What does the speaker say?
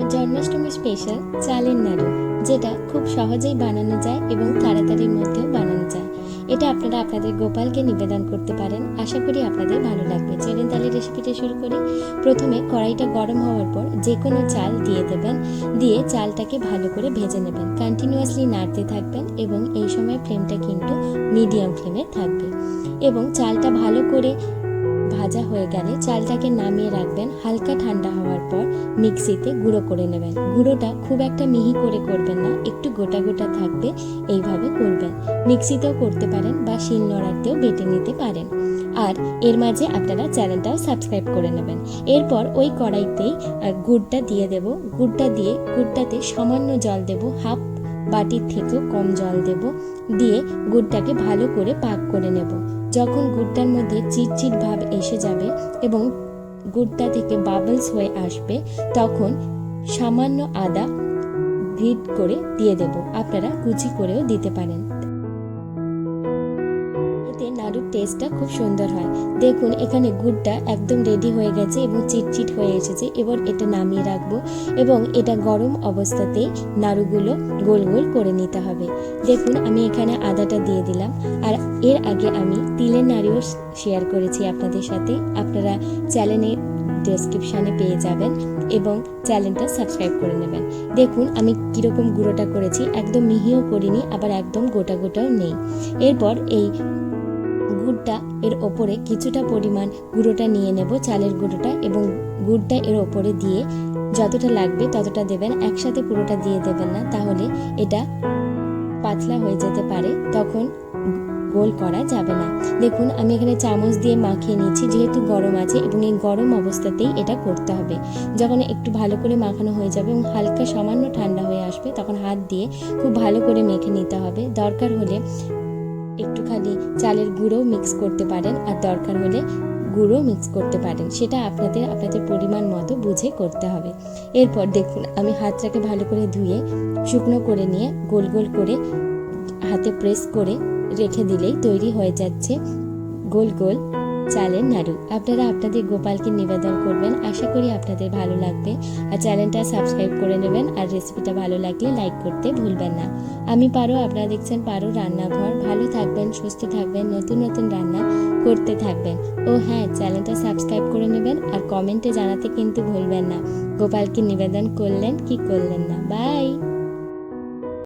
আমার জন্মাষ্টমী স্পেশাল চালের নাড়ু, যেটা খুব সহজেই বানানো যায় এবং তাড়াতাড়ির মধ্যেও বানানো যায়। এটা আপনারা আপনাদের গোপালকে নিবেদন করতে পারেন। আশা করি আপনাদের ভালো লাগবে। চলুন তাহলে রেসিপিটা শুরু করি। প্রথমে কড়াইটা গরম হওয়ার পর যে কোনো চাল দিয়ে দেবেন, দিয়ে চালটাকে ভালো করে ভেজে নেবেন। কন্টিনিউয়াসলি নাড়তে থাকবেন এবং এই সময় ফ্লেমটা কিন্তু মিডিয়াম ফ্লেমে থাকবে। এবং চালটা ভালো করে ভাজা হয়ে গেলে চালটাকে নামিয়ে রাখবেন। হালকা ঠান্ডা হওয়ার পর মিক্সিতে গুঁড়ো করে নেবেন। গুঁড়োটা খুব একটা মিহি করে করবেন না, একটু গোটা গোটা থাকবে, এইভাবে করবেন। মিক্সিতেও করতে পারেন বা শিলনোড়াতেও বেটে নিতে পারেন। আর এর মাঝে আপনারা চ্যানেলটাও সাবস্ক্রাইব করে নেবেন। এরপর ওই কড়াইতেই গুড়টা দিয়ে দেব। গুড়টা দিয়ে গুড়টাতে সামান্য জল দেব, হাফ বাটির থেকেও কম জল দেব। দিয়ে গুড়টাকে ভালো করে পাক করে নেব। যখন গুড়টার মধ্যে চিটচিট ভাব এসে যাবে এবং গুড়টা থেকে বাবলস হয়ে আসবে, তখন সামান্য আদা গ্রেট করে দিয়ে দেব। আপনারা কুচি করেও দিতে পারেন। এতে নাড়ুর টেস্টটা খুব সুন্দর হয়। দেখুন এখানে গুড়টা একদম রেডি হয়ে গেছে এবং চিটচিট হয়ে এসেছে। এবার এটা নামিয়ে রাখবো এবং এটা গরম অবস্থাতেই নাড়ুগুলো গোল গোল করে নিতে হবে। দেখুন আমি এখানে আদাটা দিয়ে দিলাম। আর এর আগে আমি তিলের নাড়ুও শেয়ার করেছি আপনাদের সাথে। আপনারা চ্যানেলে ডেসক্রিপশানে পেয়ে যাবেন এবং চ্যানেলটা সাবস্ক্রাইব করে নেবেন। দেখুন আমি কীরকম গুঁড়োটা করেছি, একদম মিহিও করিনি, আবার একদম গোটা গোটাও নেই। এরপর এই গুড়টা এর ওপরে কিছুটা পরিমাণ গুঁড়োটা নিয়ে নেব, চালের গুঁড়োটা, এবং গুড়টা এর ওপরে দিয়ে যতটা লাগবে ততটা দেবেন। একসাথে পুরোটা দিয়ে দেবেন না, তাহলে এটা পাতলা হয়ে যেতে পারে, তখন গোল করা যাবে না। দেখুন আমি এখানে চামচ দিয়ে মাখিয়ে নিচ্ছি, যেহেতু গরম আছে এবং এই গরম অবস্থাতেই এটা করতে হবে। যখন একটু ভালো করে মাখানো হয়ে যাবে এবং হালকা সামান্য ঠান্ডা হয়ে আসবে, তখন হাত দিয়ে খুব ভালো করে মেখে নিতে হবে। দরকার হলে একটুখানি চালের গুঁড়ো মিক্স করতে পারেন, আর দরকার হলে গুঁড়ো মিক্স করতে পারেন। সেটা আপনাদের পরিমাণ মতো বুঝে করতে হবে। এরপর দেখুন আমি হাতটাকে ভালো করে ধুয়ে শুকনো করে নিয়ে গোল গোল করে হাতে প্রেস করে রেখে দিলেই তৈরি হয়ে যাচ্ছে গোল গোল চালের নাড়ু। আপনারা আপনাদের গোপালকে নিবেদন করবেন। আশা করি আপনাদের ভালো লাগবে। আর চ্যানেলটা সাবস্ক্রাইব করে নেবেন। আর রেসিপিটা ভালো লাগলে লাইক করতে ভুলবেন না। আমি পারো, আপনারা দেখছেন পারো রান্নাঘর। ভালো থাকবেন, সুস্থ থাকবেন, নতুন নতুন রান্না করতে থাকবেন। ও হ্যাঁ, চ্যানেলটা সাবস্ক্রাইব করে নেবেন আর কমেন্টে জানাতে কিন্তু ভুলবেন না গোপালকে নিবেদন করলেন কি করলেন না। বাই।